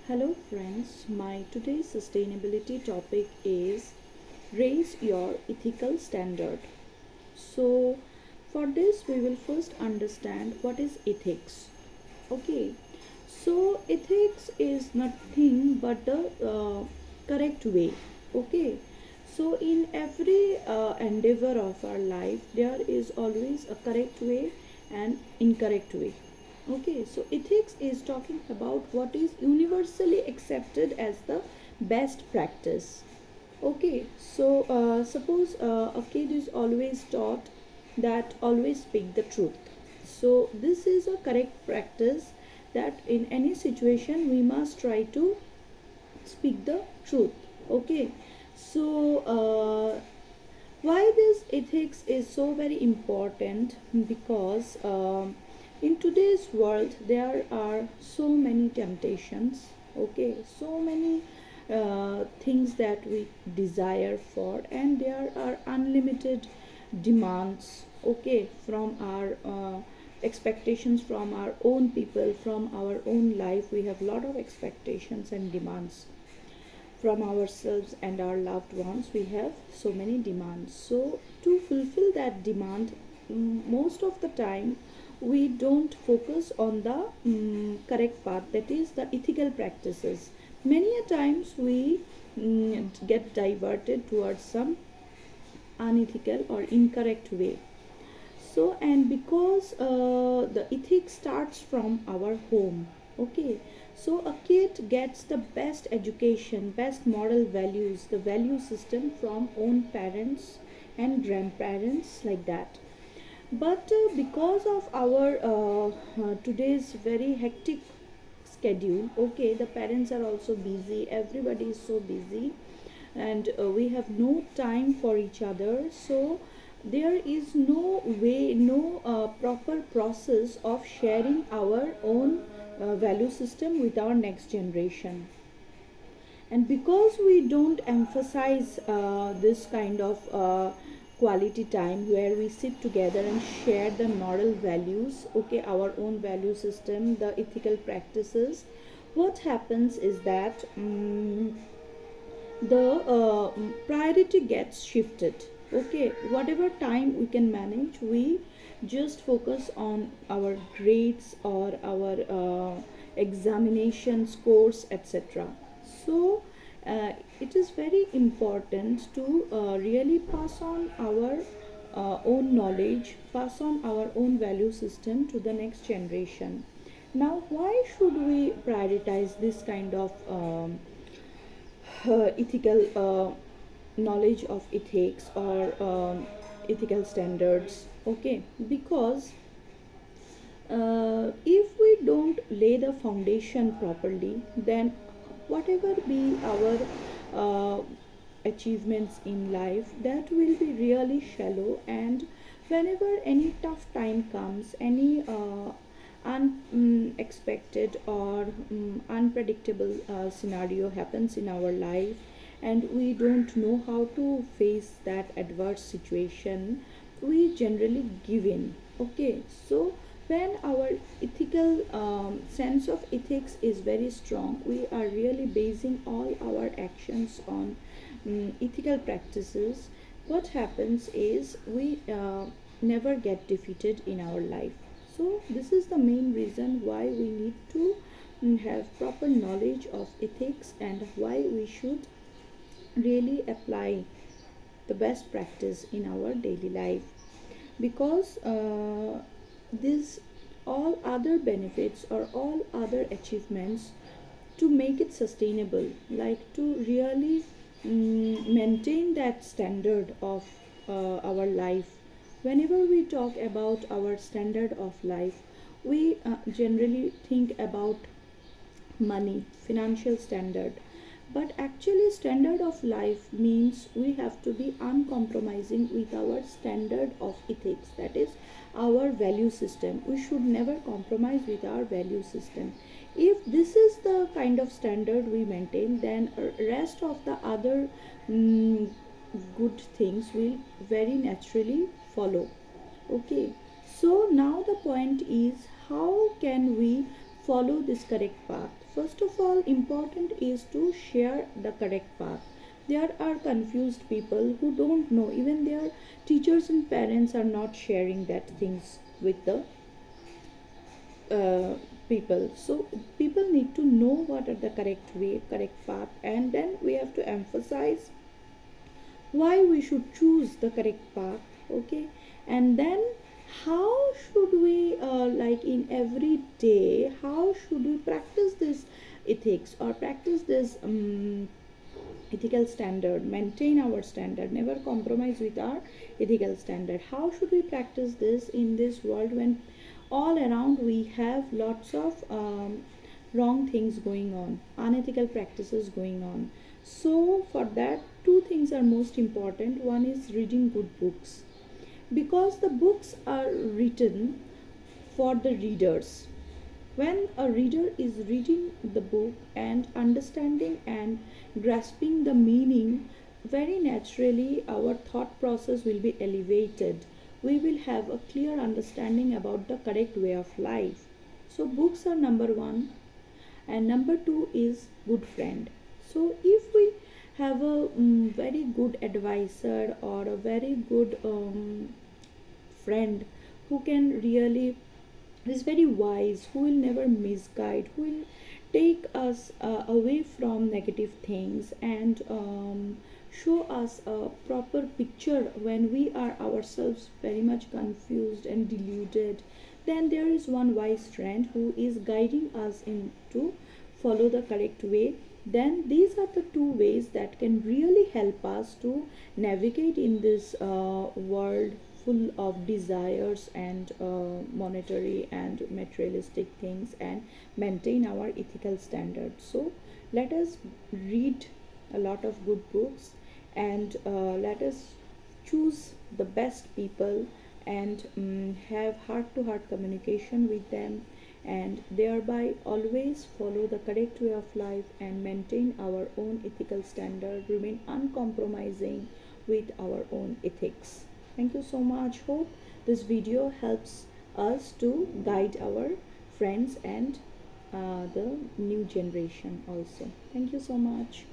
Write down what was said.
Hello friends, my today's sustainability topic is raise your ethical standard. So for this we will first understand what is ethics. Okay, so ethics is nothing but the correct way. Okay, so in every endeavor of our life there is always a correct way and incorrect way. Okay, so ethics is talking about what is universally accepted as the best practice. Okay, so suppose a kid is always taught that always speak the truth. So this is a correct practice that in any situation we must try to speak the truth. Okay, so why this ethics is so very important? Because in today's world there are so many temptations. Okay, so many things that we desire for, and there are unlimited demands. Okay, from our expectations from our own people, from our own life. We have a lot of expectations and demands from ourselves and our loved ones. We have so many demands, so to fulfill that demand, most of the time we don't focus on the correct path, that is the ethical practices. Many a times we get diverted towards some unethical or incorrect way. So and because the ethics starts from our home. Okay, so a kid gets the best education, best moral values, the value system from own parents and grandparents, like that. But because of our today's very hectic schedule, okay, the parents are also busy, everybody is so busy, and we have no time for each other. So there is no way, no proper process of sharing our own value system with our next generation. And because we don't emphasize this kind of quality time where we sit together and share the moral values, okay, our own value system, the ethical practices, what happens is that the priority gets shifted. Okay, whatever time we can manage, we just focus on our grades or our examination scores, etc. So it is very important to really pass on our own knowledge, pass on our own value system to the next generation. Now why should we prioritize this kind of ethical knowledge of ethics or ethical standards? Okay, because if we don't lay the foundation properly, then whatever be our uh, achievements in life, that will be really shallow. And whenever any tough time comes, any unexpected or unpredictable scenario happens in our life, and we don't know how to face that adverse situation, we generally give in. Okay, so when our ethical sense of ethics is very strong, we are really basing all our actions on ethical practices. What happens is we never get defeated in our life. So this is the main reason why we need to have proper knowledge of ethics, and why we should really apply the best practice in our daily life. Because these all other benefits or all other achievements, to make it sustainable, like to really maintain that standard of our life. Whenever we talk about our standard of life, we generally think about money, financial standard. But actually standard of life means we have to be uncompromising with our standard of ethics, that is our value system. We should never compromise with our value system. If this is the kind of standard we maintain, then rest of the other mm, good things will very naturally follow. Okay, so now the point is, how can we follow this correct path? First of all, all important is to share the correct path. There are confused people who don't know, even their teachers and parents are not sharing that things with the people. So people need to know what are the correct way, correct path, and then we have to emphasize why we should choose the correct path. Okay, and then how should we like in every day, how should we practice this ethics or practice this ethical standard, maintain our standard, never compromise with our ethical standard. How should we practice this in this world when all around we have lots of wrong things going on, unethical practices going on? So for that, two things are most important. One is reading good books, because the books are written for the readers. When a reader is reading the book and understanding and grasping the meaning, very naturally our thought process will be elevated. We will have a clear understanding about the correct way of life. So, books are number one, and number two is good friend. So, if we have a very good advisor or a very good friend who can really is very wise, who will never misguide, who will take us away from negative things and show us a proper picture when we are ourselves very much confused and deluded. Then there is one wise friend who is guiding us into follow the correct way. Then these are the two ways that can really help us to navigate in this world full of desires and monetary and materialistic things, and maintain our ethical standards. So let us read a lot of good books, and let us choose the best people and have heart to heart communication with them, and thereby always follow the correct way of life and maintain our own ethical standard, remain uncompromising with our own ethics. Thank you so much. Hope this video helps us to guide our friends and the new generation also. Thank you so much.